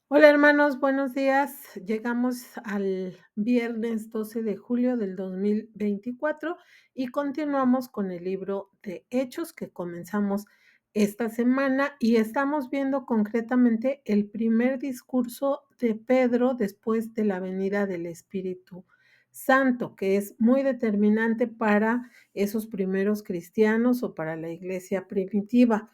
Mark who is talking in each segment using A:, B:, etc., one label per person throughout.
A: Hola hermanos, buenos días. Llegamos al viernes 12 de julio del 2024 y continuamos con el libro de Hechos que comenzamos esta semana y estamos viendo concretamente el primer discurso de Pedro después de la venida del Espíritu Santo, que es muy determinante para esos primeros cristianos o para la iglesia primitiva.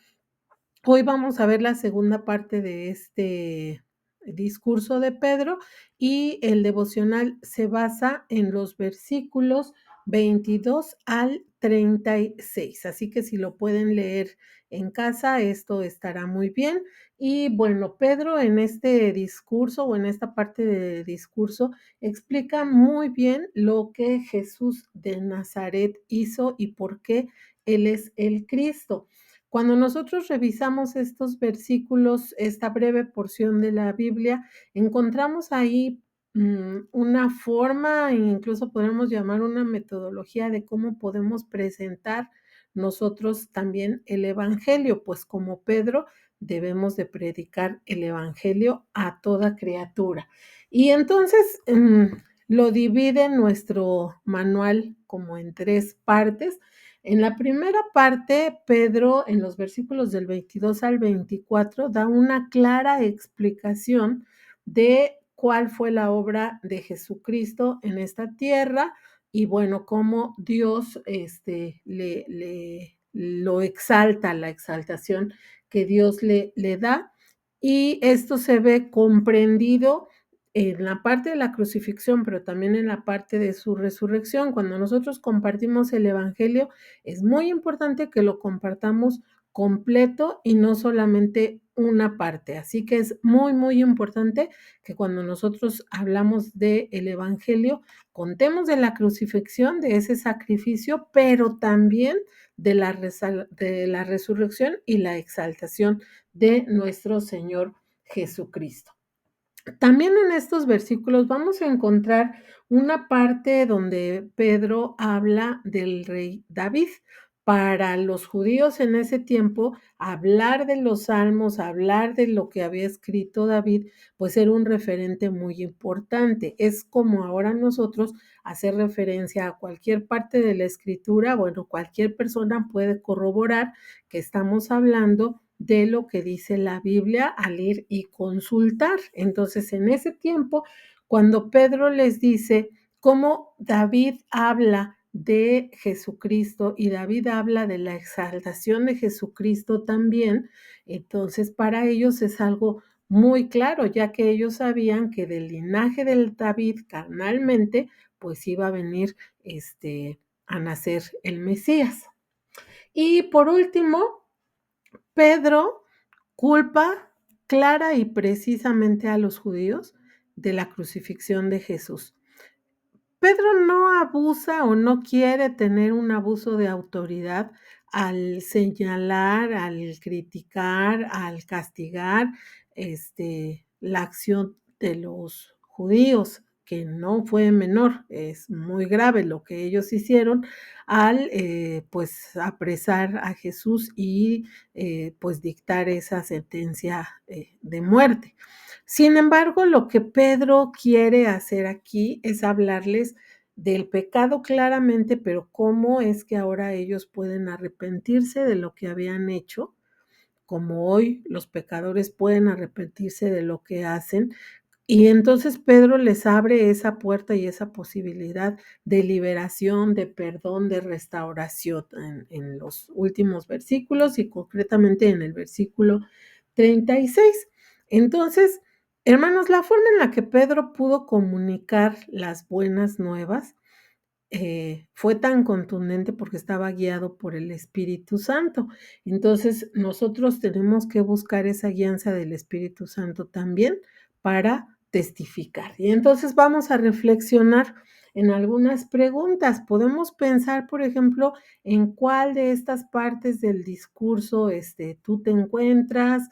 A: Hoy vamos a ver la segunda parte de este discurso de Pedro y el devocional se basa en los versículos 22 al 36. Así que si lo pueden leer en casa, esto estará muy bien. Y bueno, Pedro en este discurso o en esta parte de discurso explica muy bien lo que Jesús de Nazaret hizo y por qué Él es el Cristo. Cuando nosotros revisamos estos versículos, esta breve porción de la Biblia, encontramos ahí una forma, e incluso podemos llamar una metodología de cómo podemos presentar nosotros también el Evangelio, pues como Pedro debemos de predicar el Evangelio a toda criatura. Y entonces lo divide nuestro manual como en tres partes. En la primera parte, Pedro, en los versículos del 22 al 24, da una clara explicación de cuál fue la obra de Jesucristo en esta tierra y bueno, cómo Dios lo exalta, la exaltación que Dios le da. Y esto se ve comprendido en la parte de la crucifixión, pero también en la parte de su resurrección. Cuando nosotros compartimos el Evangelio, es muy importante que lo compartamos completo y no solamente una parte. Así que es muy, muy importante que cuando nosotros hablamos del Evangelio, contemos de la crucifixión, de ese sacrificio, pero también de la resurrección y la exaltación de nuestro Señor Jesucristo. También en estos versículos vamos a encontrar una parte donde Pedro habla del rey David. Para los judíos en ese tiempo, hablar de los salmos, hablar de lo que había escrito David, pues era un referente muy importante. Es como ahora nosotros hacer referencia a cualquier parte de la escritura, bueno, cualquier persona puede corroborar que estamos hablando de lo que dice la Biblia al ir y consultar. Entonces, en ese tiempo, cuando Pedro les dice cómo David habla de Jesucristo y David habla de la exaltación de Jesucristo también, entonces para ellos es algo muy claro, ya que ellos sabían que del linaje del David carnalmente, pues iba a venir a nacer el Mesías. Y por último, Pedro culpa clara y precisamente a los judíos de la crucifixión de Jesús. Pedro no abusa o no quiere tener un abuso de autoridad al señalar, al criticar, al castigar, la acción de los judíos, que no fue menor, es muy grave lo que ellos hicieron al, pues, apresar a Jesús y, pues, dictar esa sentencia, de muerte. Sin embargo, lo que Pedro quiere hacer aquí es hablarles del pecado claramente, pero cómo es que ahora ellos pueden arrepentirse de lo que habían hecho, como hoy los pecadores pueden arrepentirse de lo que hacen. Y entonces Pedro les abre esa puerta y esa posibilidad de liberación, de perdón, de restauración en los últimos versículos y concretamente en el versículo 36. Entonces, hermanos, la forma en la que Pedro pudo comunicar las buenas nuevas fue tan contundente porque estaba guiado por el Espíritu Santo. Entonces, nosotros tenemos que buscar esa guianza del Espíritu Santo también para testificar. Y entonces vamos a reflexionar en algunas preguntas. Podemos pensar, por ejemplo, en cuál de estas partes del discurso tú te encuentras,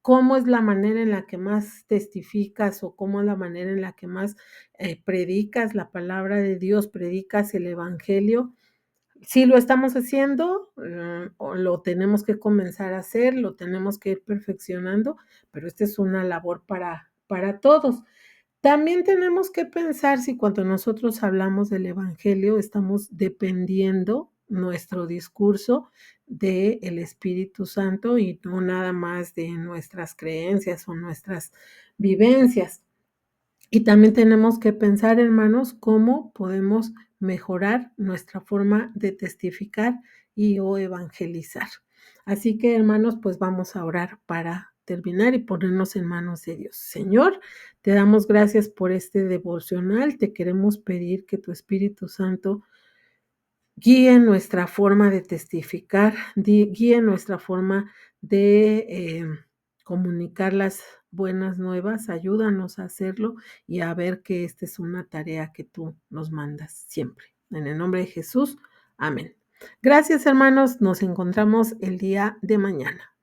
A: cómo es la manera en la que más testificas o cómo es la manera en la que más predicas la palabra de Dios, predicas el Evangelio. Si lo estamos haciendo, o lo tenemos que comenzar a hacer, lo tenemos que ir perfeccionando, pero esta es una labor para todos. También tenemos que pensar si cuando nosotros hablamos del evangelio estamos dependiendo nuestro discurso del Espíritu Santo y no nada más de nuestras creencias o nuestras vivencias. Y también tenemos que pensar, hermanos, cómo podemos mejorar nuestra forma de testificar y o evangelizar. Así que, hermanos, pues vamos a orar para terminar y ponernos en manos de Dios. Señor, te damos gracias por este devocional. Te queremos pedir que tu Espíritu Santo guíe nuestra forma de testificar, guíe nuestra forma de comunicar las buenas nuevas, ayúdanos a hacerlo y a ver que esta es una tarea que tú nos mandas siempre. En el nombre de Jesús, amén. Gracias, hermanos, nos encontramos el día de mañana.